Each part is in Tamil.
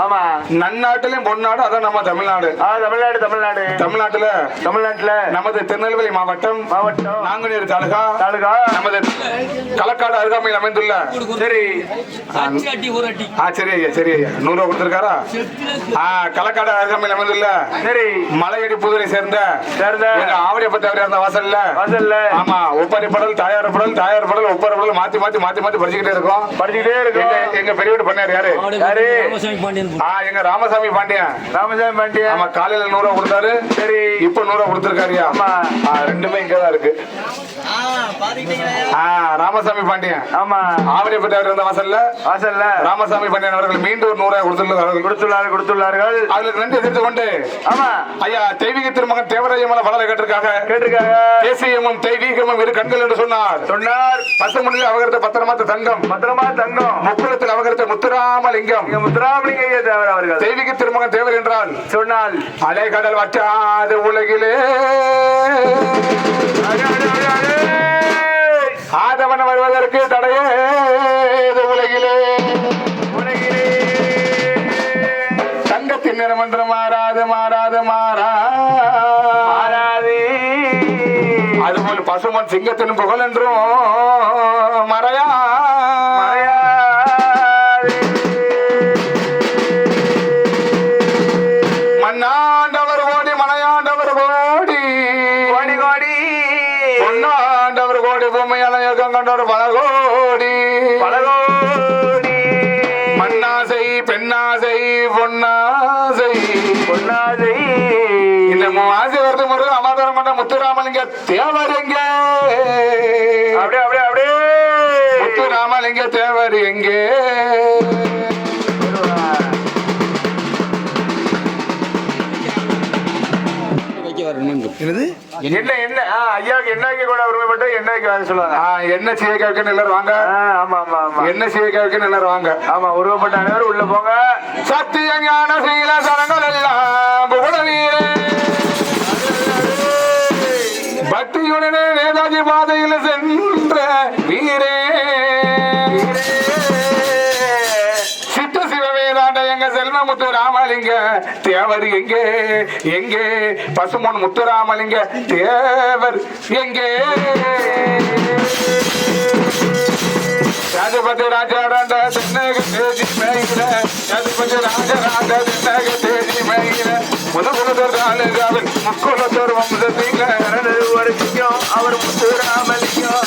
ஆமா நன்னாட்டிலும் பொன்னாடு அதான் நம்ம தமிழ்நாடு. தமிழ்நாட்டுல நமது திருநெல்வேலி மாவட்டம் நாங்குநேரி தாலுகா நமது களக்காடு அருகாமையில் அமைந்துள்ள சரி சரி ஐயா சரி ஐயா 100 ரூபா கொடுத்திருக்காரா? களக்காடு அருகாமையில் அமைந்துள்ள சரி மலையடி புதுரை சேர்ந்த ஆவடியப்பட்ட அந்த வாசல்ல ஆமா ஒப்பாரி படல் தாயார் படல் ஒப்பாரி படல் மாத்தி படிச்சுக்கிட்டே இருக்கோம். எங்க பெரிய வீட்டு பண்ணாரு யாரு எங்க ராமசாமி பாண்டியன். ஆமா காலையில 100 ரூபா கொடுத்தாரு. சரி இப்ப 100 ரூபா கொடுத்திருக்காருயா. ரெண்டுமே இங்கதான் இருக்கு. ராமசாமி பாண்டியன் ஆமா ஆவடிப்பட்ட இருந்த வாசல்ல ராமசாமி பாண்டியன் அவர்கள் மீண்டும் 100 ரூபாய் கொடுத்துள்ளார்கள். அவர்களுக்கு நன்றி தெரிந்து கொண்டு ஆமா ஐயா தெய்வீக திருமகன் தேவராயமலை வளர கேட்டிருக்காங்க. தேசியமும் தெய்வீகமும் இரு கண்கள் என்று சொன்னார். பசுமொழியில் அவகரித்த பத்திரமா தங்கம் முக்குளத்தில் அவகரித்த முத்துராமலிங்கம் தேவர் அவர்கள் தெய்வீக திருமகன் தேவர் என்றால் சொன்னால் அலைகடல் வற்றாத உலகிலே ஆதவன் வருவதற்கு தடையே உலகிலே தங்கத்தின் நிறம் என்று மாறாது அதுபோல் பசுமன் சிங்கத்தின் புகழ் என்றும் மறையா மண்ணாண்டவர் கோடி மலையாண்டவர் கோடி பொன்னாண்டவர் கோடி பொம்மையாளம் கண்டவர் பல கோடி மண்ணாசை பெண்ணாசை பொன்னாசை இந்த ஆசை வருது முருகன் அமாதாரம் கொண்ட முத்துராமலிங்க தேவர் எங்கே? அப்படியே முத்துராமலிங்க தேவர் எங்கே? என்ன ஐயாவுக்கு என்ன கூட உரிமைப்பட்டு என்ன சொல்லுவாங்க. என்ன சிவகாவுக்கு எல்லாரும் வாங்க. என்ன சிவகாவுக்கு எல்லாரும் வாங்க. ஆமா உருவப்பட்ட அனைவரும் உள்ள போங்க. சத்திய ஞான சீல சரங்கள் எல்லாம் புகழ வீரே பக்தியுடனே நேதாஜி பாதையில் சென்ற வீரே சித்த சிவவேதாண்ட எங்க செல்வ முத்துராமலிங்க தேவர் எங்கே பசுமன் முத்துராமலிங்க தேவர் எங்கே? யாதுபதி ராஜாராண்ட தென்னக தேதி மேயில யாதுபதி ராஜாராண்ட தென்னக தேதி மேயில முதல் தாலுகாவில் முக்குலத்தோர் வம்சத்தில ஒரு சிங்கம் அவர் முத்துராமலிங்கம்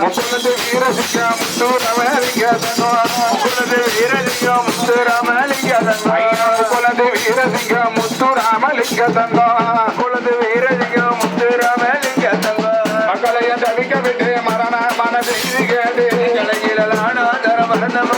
முக்குலத்து வீரசிங்கம் முத்துராமலிங்க முக்குலத்து வீரசிங்கம் முத்துராமலிங்க முக்குலத்து வீரசிங்கம் முத்துராமலிங்க தங்கம் முக்குலத்து வீரசிங்கம் முத்துராமலிங்க தங்கம் மக்களை தவிக்க விட்டு மரண மனதை கேட்டு கலையிலான தர மரணம்